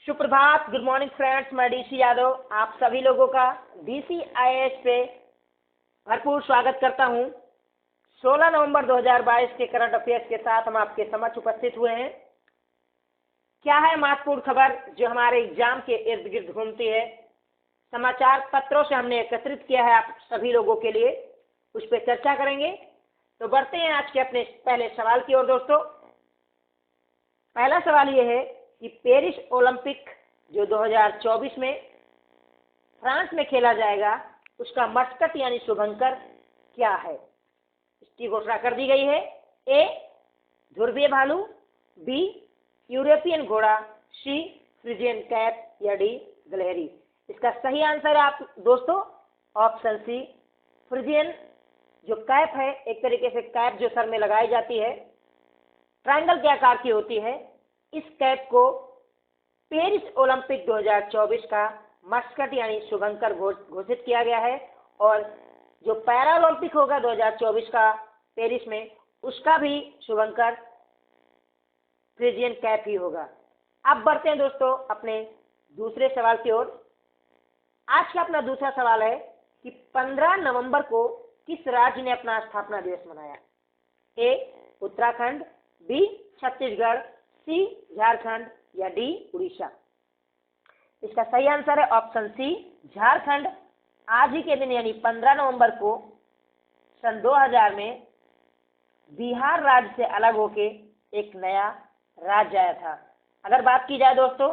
सुप्रभात, good morning friends. मैं DC Yadav आप सभी लोगों का DCIAS पे भरपूर स्वागत करता हूं। 16 नवंबर 2022 के करंट अफेयर्स के साथ हम आपके समक्ष उपस्थित हुए हैं। क्या है महत्वपूर्ण खबर जो हमारे एग्जाम के इर्द गिर्द घूमती है, समाचार पत्रों से हमने एकत्रित किया है आप सभी लोगों के लिए, उस पर चर्चा करेंगे। तो बढ़ते हैं आज के अपने पहले सवाल की ओर। दोस्तों, पहला सवाल ये है कि पेरिस ओलंपिक जो 2024 में फ्रांस में खेला जाएगा, उसका मस्कट यानी शुभंकर क्या है? इसकी घोषणा कर दी गई है। ए ध्रुवीय भालू, बी यूरोपियन घोड़ा, सी फ्रिजियन कैप या डी गिलहरी। इसका सही आंसर है आप दोस्तों ऑप्शन सी फ्रिजियन। जो कैप है, एक तरीके से कैप जो सर में लगाई जाती है, ट्रायंगल के आकार की होती है। इस कैप को पेरिस ओलंपिक 2024 का मस्कट यानी शुभंकर घोषित किया गया है। और जो पैरा ओलंपिक होगा 2024 का पेरिस में, उसका भी शुभंकर फ्रिजियन कैप ही होगा। अब बढ़ते हैं दोस्तों अपने दूसरे सवाल की ओर। आज का अपना दूसरा सवाल है कि 15 नवंबर को किस राज्य ने अपना स्थापना दिवस मनाया? ए उत्तराखंड, बी छत्तीसगढ़, सी झारखंड या डी उड़ीसा। इसका सही आंसर है ऑप्शन सी झारखंड। आज ही के दिन यानी 15 नवंबर को सन 2000 में बिहार राज्य से अलग होके एक नया राज्य आया था। अगर बात की जाए दोस्तों,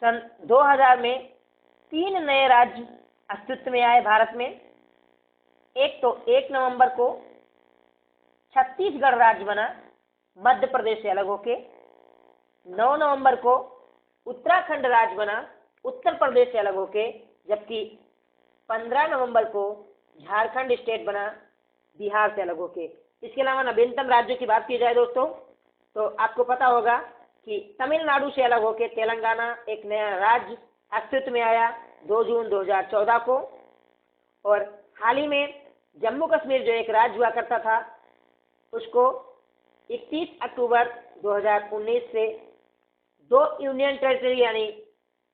सन 2000 में 3 नए राज्य अस्तित्व में आए भारत में। एक तो 1 नवंबर को छत्तीसगढ़ राज्य बना मध्य प्रदेश से अलग होके। 9 नवंबर को उत्तराखंड राज्य बना उत्तर प्रदेश से अलग होके, जबकि 15 नवंबर को झारखंड स्टेट बना बिहार से अलग होके। इसके अलावा नवीनतम राज्यों की बात की जाए दोस्तों, तो आपको पता होगा कि तमिलनाडु से अलग होके तेलंगाना एक नया राज्य अस्तित्व में आया 2 जून 2014 को। और हाल ही में जम्मू कश्मीर जो एक राज्य हुआ करता था, उसको 31 अक्टूबर 2019 से 2 यूनियन टेरिटरी यानी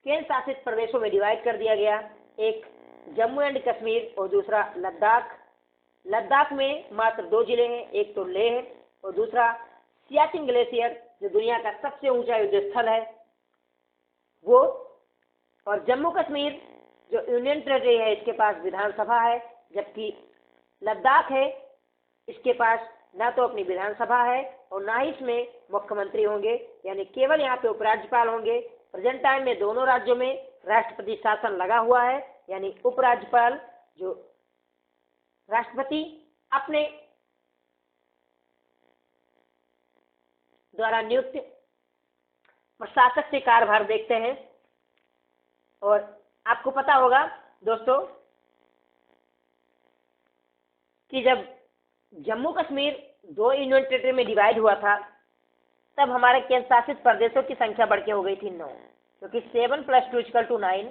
केंद्र शासित प्रदेशों में डिवाइड कर दिया गया। एक जम्मू एंड कश्मीर और दूसरा लद्दाख। लद्दाख में मात्र 2 जिले हैं, एक तो लेह और दूसरा सियाचिन ग्लेशियर जो दुनिया का सबसे ऊंचा युद्ध स्थल है वो। और जम्मू कश्मीर जो यूनियन टेरिटरी है, इसके पास विधानसभा है, जबकि लद्दाख है, इसके पास ना तो अपनी विधानसभा है और ना ही इसमें मुख्यमंत्री होंगे, यानी केवल यहाँ पे उपराज्यपाल होंगे। प्रेजेंट टाइम में दोनों राज्यों में राष्ट्रपति शासन लगा हुआ है, यानी उपराज्यपाल जो राष्ट्रपति अपने द्वारा नियुक्त प्रशासक से कार्यभार देखते हैं। और आपको पता होगा दोस्तों कि जब जम्मू कश्मीर 2 यूनियन टेरिटरी में डिवाइड हुआ था, तब हमारे केंद्र शासित प्रदेशों की संख्या बढ़ के हो गई थी 9, क्योंकि 7 + 2 = 9।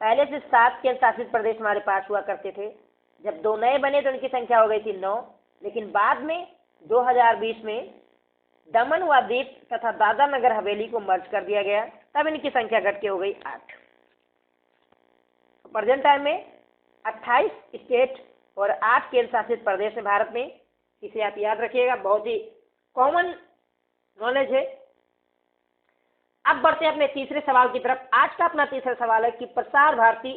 पहले से 7 केंद्र शासित प्रदेश हमारे पास हुआ करते थे। जब 2 नए बने तो उनकी संख्या हो गई थी 9, लेकिन बाद में 2020 में दमन व दीव तथा दादरा नगर हवेली को मर्ज कर दिया गया, तब इनकी संख्या घट के हो गई 8। प्रेजेंट टाइम में 28 स्टेट और 8 केंद्र शासित प्रदेश है भारत में। इसे आप याद रखिएगा, बहुत ही कॉमन नॉलेज है। अब बढ़ते हैं अपने तीसरे सवाल की तरफ। आज का अपना तीसरा सवाल है कि प्रसार भारती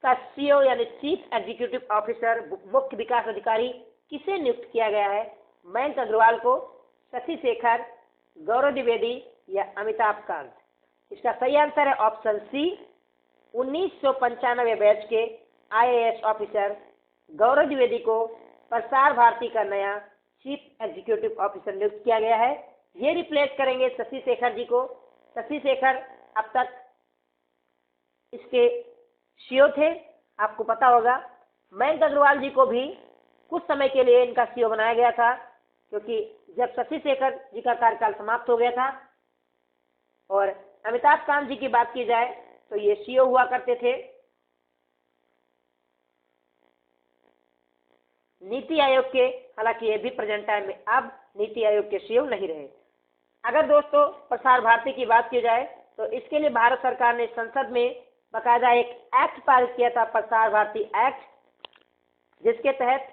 का CEO यानी चीफ एग्जीक्यूटिव ऑफिसर, मुख्य विकास अधिकारी किसे नियुक्त किया गया है? मयंक अग्रवाल को, शशि शेखर, गौरव द्विवेदी या अमिताभ कांत। इसका सही आंसर है ऑप्शन सी 1995 बैच के IAS ऑफिसर गौरव द्विवेदी को प्रसार भारती का नया चीफ एग्जीक्यूटिव ऑफिसर नियुक्त किया गया है। ये रिप्लेस करेंगे शशि शेखर जी को। शशि शेखर अब तक इसके CEO थे, आपको पता होगा। मयंक अग्रवाल जी को भी कुछ समय के लिए इनका CEO बनाया गया था, क्योंकि जब शशि शेखर जी का कार्यकाल समाप्त हो गया था। और अमिताभ कांत जी की बात की जाए तो ये CEO हुआ करते थे नीति आयोग के, हालांकि ये भी प्रेजेंट टाइम में अब नीति आयोग के CEO नहीं रहे। अगर दोस्तों प्रसार भारती की बात की जाए तो इसके लिए भारत सरकार ने संसद में बाकायदा एक एक्ट पारित किया था, प्रसार भारती एक्ट, जिसके तहत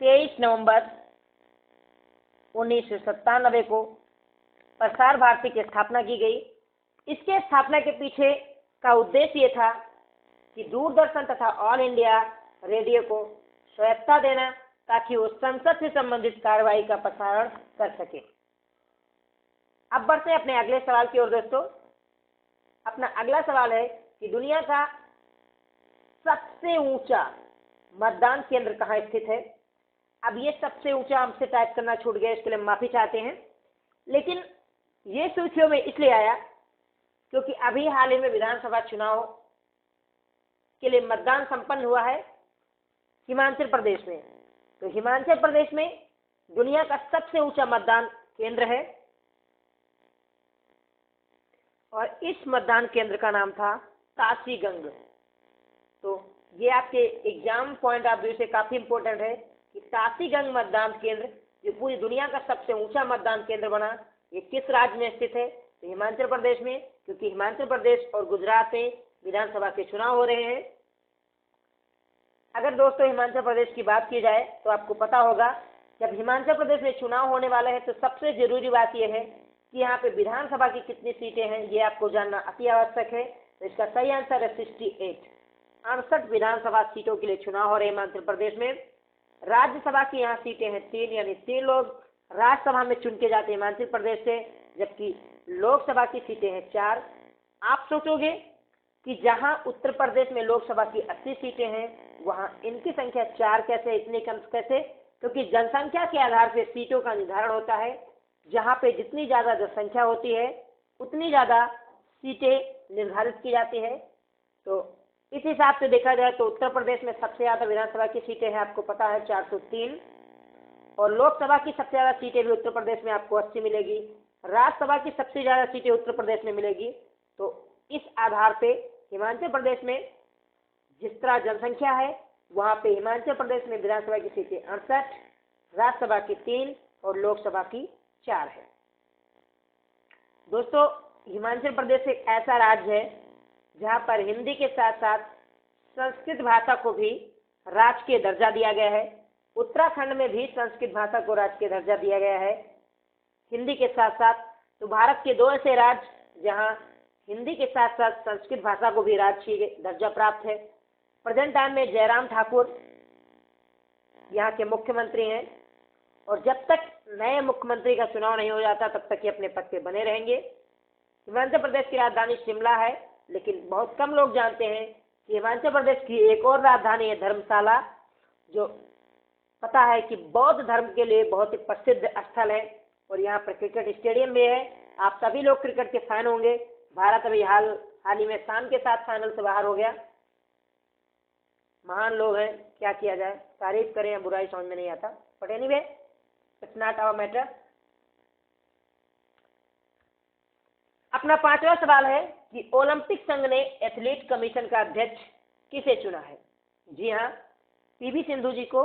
23 नवंबर 1997 को प्रसार भारती की स्थापना की गई। इसके स्थापना के पीछे का उद्देश्य ये था कि दूरदर्शन तथा ऑल इंडिया रेडियो को स्वायत्तता देना, ताकि वो संसद से संबंधित कार्रवाई का प्रसारण कर सके। अब बढ़ते हैं अपने अगले सवाल की ओर दोस्तों। अपना अगला सवाल है कि दुनिया का सबसे ऊंचा मतदान केंद्र कहाँ स्थित है। अब ये सबसे ऊंचा हमसे टाइप करना छूट गया, इसके लिए माफी चाहते हैं, लेकिन ये सूचियों में इसलिए आया क्योंकि अभी हाल ही में विधानसभा चुनाव के लिए मतदान संपन्न हुआ है हिमाचल प्रदेश में। तो हिमाचल प्रदेश में दुनिया का सबसे ऊंचा मतदान केंद्र है और इस मतदान केंद्र का नाम था तासीगंग। तो ये आपके एग्जाम पॉइंट ऑफ व्यू से काफी इंपॉर्टेंट है कि तासीगंग मतदान केंद्र जो पूरी दुनिया का सबसे ऊंचा मतदान केंद्र बना, ये किस राज्य में स्थित है। तो हिमाचल प्रदेश में, क्योंकि हिमाचल प्रदेश और गुजरात में विधानसभा के चुनाव हो रहे हैं। अगर दोस्तों हिमाचल प्रदेश की बात की जाए तो आपको पता होगा जब हिमाचल प्रदेश में चुनाव होने वाले हैं तो सबसे जरूरी बात यह है कि यहाँ पे विधानसभा की कितनी सीटें हैं, ये आपको जानना अति आवश्यक है। तो इसका सही आंसर है 68, 68 विधानसभा सीटों के लिए चुनाव हो रहे हिमाचल प्रदेश में। राज्यसभा की यहाँ सीटें हैं 3, यानी 3 लोग राज्यसभा में चुन के जाते हैं हिमाचल प्रदेश से, जबकि लोकसभा की सीटें हैं 4। आप सोचोगे कि जहां उत्तर प्रदेश में लोकसभा की 80 सीटें हैं, वहां इनकी संख्या 4 कैसे, इतनी कम कैसे? क्योंकि जनसंख्या के आधार पर सीटों का निर्धारण होता है। जहां पे जितनी ज्यादा जनसंख्या होती है उतनी ज्यादा सीटें निर्धारित की जाती है। तो इस हिसाब से देखा जाए तो उत्तर प्रदेश में सबसे ज्यादा विधानसभा की सीटें हैं, आपको पता है 403, और लोकसभा की सबसे ज्यादा सीटें भी उत्तर प्रदेश में आपको 80 मिलेगी। राज्यसभा की सबसे ज्यादा सीटें उत्तर प्रदेश में मिलेगी। तो इस आधार पे हिमाचल प्रदेश में जिस तरह जनसंख्या है, वहां पे हिमाचल प्रदेश में विधानसभा की सीटें 68, राज्यसभा की 3 और लोकसभा की 4 है। दोस्तों हिमाचल प्रदेश एक ऐसा राज्य है जहां पर हिंदी के साथ साथ संस्कृत भाषा को भी राजकीय दर्जा दिया गया है। उत्तराखंड में भी संस्कृत भाषा को राजकीय दर्जा दिया गया है हिंदी के साथ साथ। तो भारत के 2 ऐसे राज्य जहां हिंदी के साथ साथ संस्कृत भाषा को भी राजकीय दर्जा प्राप्त है। प्रेजेंट टाइम में जयराम ठाकुर यहाँ के मुख्यमंत्री हैं और जब तक नए मुख्यमंत्री का चुनाव नहीं हो जाता तब तक ये अपने पद पे बने रहेंगे। हिमाचल प्रदेश की राजधानी शिमला है, लेकिन बहुत कम लोग जानते हैं कि हिमाचल प्रदेश की एक और राजधानी है धर्मशाला, जो पता है कि बौद्ध धर्म के लिए बहुत ही प्रसिद्ध स्थल है और यहाँ पर क्रिकेट स्टेडियम भी है। आप सभी लोग क्रिकेट के फैन होंगे। भारत अभी हाल ही में शाम के साथ फाइनल से बाहर हो गया। महान लोग हैं, क्या किया जाए, तारीफ करें या बुराई समझ में नहीं आता, but anyway it's not our matter. अपना 5वां सवाल है कि ओलंपिक संघ ने एथलीट कमीशन का अध्यक्ष किसे चुना है। जी हाँ, पीवी सिंधु जी को,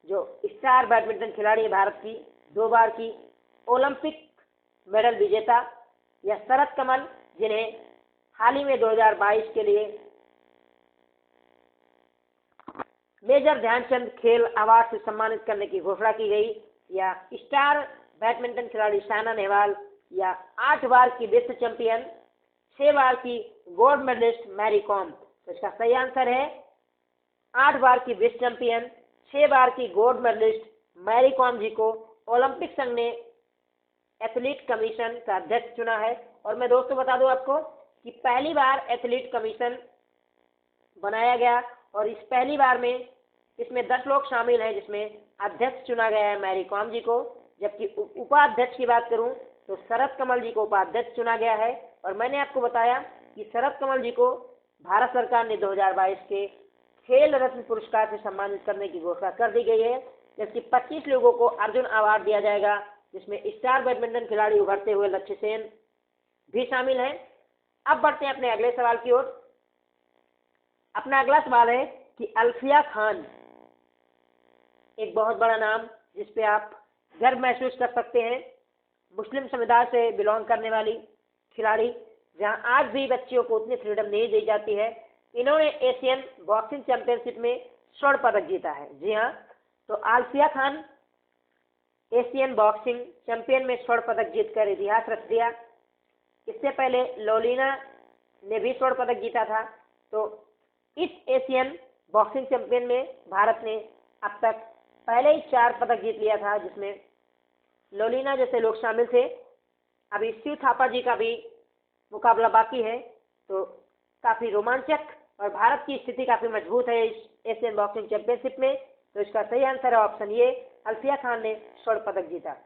जो स्टार बैडमिंटन खिलाड़ी है भारत की, 2 बार की ओलंपिक मेडल विजेता, या शरद कमल जिन्हें हाल ही में 2022 के लिए मेजर ध्यानचंद खेल अवार्ड से सम्मानित करने की घोषणा की गई, या स्टार बैडमिंटन खिलाड़ी साइना नेहवाल, या 8 बार की विश्व चैंपियन, 6 बार की गोल्ड मेडलिस्ट मैरी कॉम। तो इसका सही आंसर है 8 बार की विश्व चैंपियन, 6 बार की गोल्ड मेडलिस्ट मैरी कॉम जी को ओलंपिक संघ ने एथलीट कमीशन का अध्यक्ष चुना है। और मैं दोस्तों बता दूं आपको कि पहली बार एथलीट कमीशन बनाया गया और इस पहली बार में इसमें 10 लोग शामिल हैं, जिसमें अध्यक्ष चुना गया है मैरी कॉम जी को। जबकि उपाध्यक्ष की बात करूं तो शरद कमल जी को उपाध्यक्ष चुना गया है। और मैंने आपको बताया कि शरद कमल जी को भारत सरकार ने 2022 के खेल रत्न पुरस्कार से सम्मानित करने की घोषणा कर दी गई है। जबकि 25 लोगों को अर्जुन अवार्ड दिया जाएगा, जिसमें स्टार बैडमिंटन खिलाड़ी उभरते हुए लक्ष्य सेन भी शामिल हैं। अब बढ़ते हैं अपने अगले सवाल की ओर। अपना अगला सवाल है कि अल्फिया खान एक बहुत बड़ा नाम जिस पे आप गर्व महसूस कर सकते हैं, मुस्लिम समुदाय से बिलोंग करने वाली खिलाड़ी, जहां आज भी बच्चियों को उतनी फ्रीडम नहीं दी जाती है। इन्होंने एशियन बॉक्सिंग चैंपियनशिप में स्वर्ण पदक जीता है। जी हाँ, तो आलफिया खान एशियन बॉक्सिंग चैंपियन में स्वर्ण पदक जीतकर इतिहास रच दिया। इससे पहले लोलिना ने भी स्वर्ण पदक जीता था। तो इस एशियन बॉक्सिंग चैंपियन में भारत ने अब तक पहले ही 4 पदक जीत लिया था, जिसमें लोलिना जैसे लोग शामिल थे। अभी शिव थापा जी का भी मुकाबला बाकी है। तो काफी रोमांचक और भारत की स्थिति काफी मजबूत है इस एशियन बॉक्सिंग चैंपियनशिप में। तो इसका सही आंसर है ऑप्शन ए, अल्फिया खान ने स्वर्ण पदक जीता।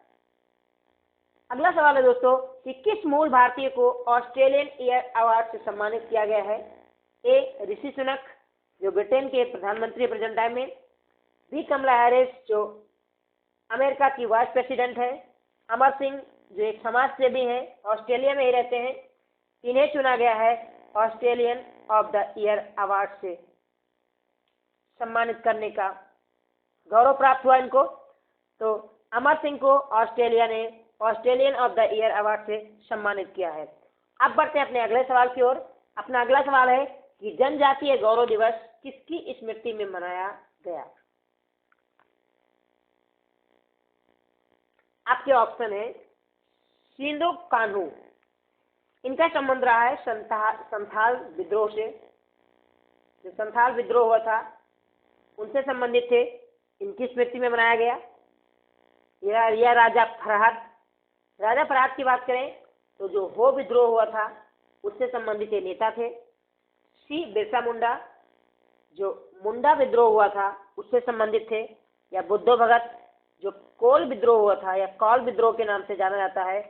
अगला सवाल है दोस्तों कि किस मूल भारतीय को ऑस्ट्रेलियन ईयर अवार्ड से सम्मानित किया गया है? ए ऋषि सुनक जो ब्रिटेन के प्रधानमंत्री प्रेजेंट टाइम में, बी कमला हैरिस जो अमेरिका की वाइस प्रेसिडेंट है, अमर सिंह जो एक समाज सेवी हैं, ऑस्ट्रेलिया में ही रहते हैं। इन्हें चुना गया है Australian of the year award से सम्मानित करने का गौरव प्राप्त हुआ इनको। तो अमर सिंह को ऑस्ट्रेलिया ने Australian of the year award से सम्मानित किया है। अब बढ़ते हैं अपने अगले सवाल की ओर। अपना अगला सवाल है कि जनजातीय गौरव दिवस किसकी स्मृति में मनाया गया? आपके ऑप्शन है सिंधु कान्हू, इनका संबंध रहा है संथाल विद्रोह से। जो संथाल विद्रोह हुआ था उनसे संबंधित थे, इनकी स्मृति में मनाया गया। यह राजा फरहाद की बात करें तो जो हो विद्रोह हुआ था उससे संबंधित ये नेता थे। सी बिरसा मुंडा जो मुंडा विद्रोह हुआ था उससे संबंधित थे। या बुद्धो भगत जो कोल विद्रोह हुआ था या कौल विद्रोह के नाम से जाना जाता है,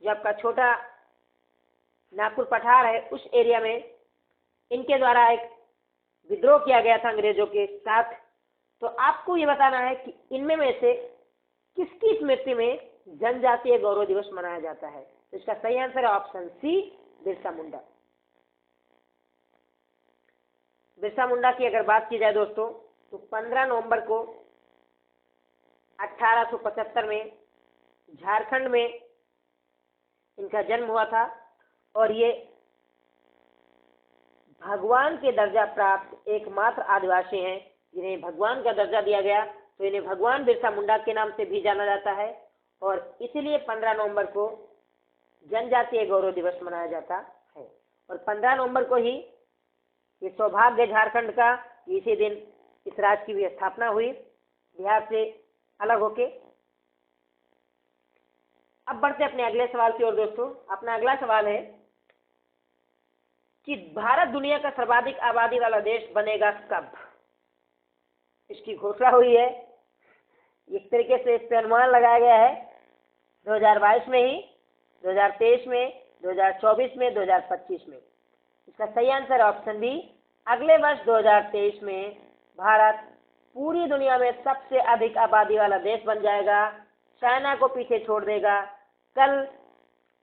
जो आपका छोटा नागपुर पठार है उस एरिया में इनके द्वारा एक विद्रोह किया गया था अंग्रेजों के साथ। तो आपको ये बताना है कि इनमें में से किसकी स्मृति में जनजातीय गौरव दिवस मनाया जाता है। तो इसका सही आंसर है ऑप्शन सी, बिरसा मुंडा। बिरसा मुंडा की अगर बात की जाए दोस्तों तो 15 नवंबर को 1875 में झारखंड में इनका जन्म हुआ था और ये भगवान के दर्जा प्राप्त एकमात्र आदिवासी हैं जिन्हें भगवान का दर्जा दिया गया। तो इन्हें भगवान बिरसा मुंडा के नाम से भी जाना जाता है और इसीलिए 15 नवंबर को जनजातीय गौरव दिवस मनाया जाता है। और 15 नवंबर को ही ये सौभाग्य झारखंड का, इसी दिन इस राज्य की भी स्थापना हुई बिहार से अलग होके। अब बढ़ते अपने अगले सवाल की ओर दोस्तों। अपना अगला सवाल है कि भारत दुनिया का सर्वाधिक आबादी वाला देश बनेगा कब? इसकी घोषणा हुई है। इस तरीके से इस पर अनुमान लगाया गया है 2022 में ही, 2023 में, 2024 में, 2025 में। इसका सही आंसर ऑप्शन बी, अगले वर्ष 2023 में भारत पूरी दुनिया में सबसे अधिक आबादी वाला देश बन जाएगा, चाइना को पीछे छोड़ देगा। कल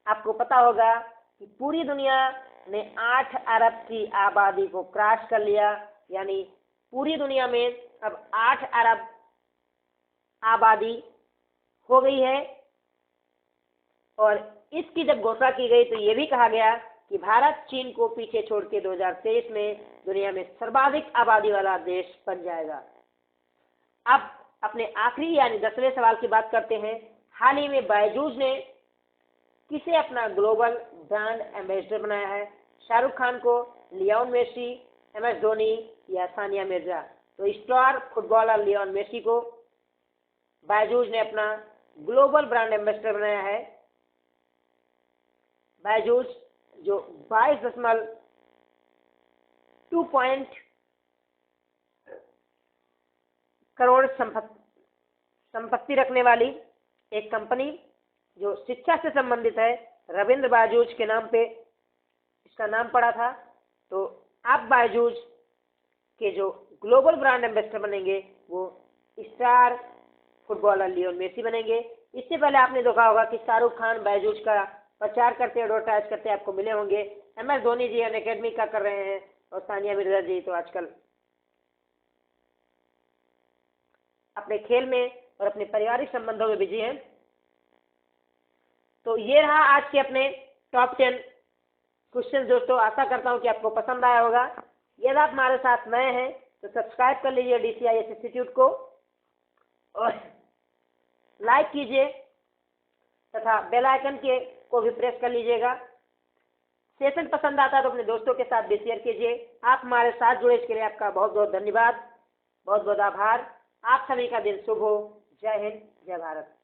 आपको पता होगा कि पूरी दुनिया ने 8 अरब की आबादी को क्रॉस कर लिया, यानी पूरी दुनिया में अब 8 अरब आबादी हो गई है। और इसकी जब घोषणा की गई तो ये भी कहा गया कि भारत चीन को पीछे छोड़ के 2023 में दुनिया में सर्वाधिक आबादी वाला देश बन जाएगा। अब अपने आखिरी यानी 10वें सवाल की बात करते हैं। हाल ही में बायजूस ने किसे अपना ग्लोबल ब्रांड एम्बेसडर बनाया है? शाहरुख खान को, लियोन मेसी, MS धोनी या सानिया मिर्जा? तो स्टार फुटबॉलर लियोन मेसी को बायजूस ने अपना ग्लोबल ब्रांड एम्बेसडर बनाया है। बायजूस जो 22.2 करोड़ संपत्ति रखने वाली एक कंपनी जो शिक्षा से संबंधित है, रविंद्र बायजूस के नाम पे इसका नाम पड़ा था। तो अब बायजूस के जो ग्लोबल ब्रांड एम्बेसडर बनेंगे वो स्टार फुटबॉलर लियोन मेसी बनेंगे। इससे पहले आपने देखा होगा कि शाहरुख खान बायजूस का प्रचार करते एडवर्टाइज करते आपको मिले होंगे। MS धोनी जी अन अकेडमी का कर रहे हैं और सानिया मिर्जा जी तो आजकल अपने खेल में और अपने पारिवारिक संबंधों में बिजी हैं। तो ये रहा आज के अपने टॉप 10 क्वेश्चन दोस्तों। आशा करता हूँ कि आपको पसंद आया होगा। यदि आप हमारे साथ नए हैं तो सब्सक्राइब कर लीजिए DCIS इंस्टीट्यूट को और लाइक कीजिए तथा बेल आइकन के को भी प्रेस कर लीजिएगा। सेशन पसंद आता है तो अपने दोस्तों के साथ भी शेयर कीजिए। आप हमारे साथ जुड़े इसके लिए आपका बहुत बहुत धन्यवाद, बहुत बहुत आभार। आप सभी का दिन शुभ हो। जय हिंद, जय भारत।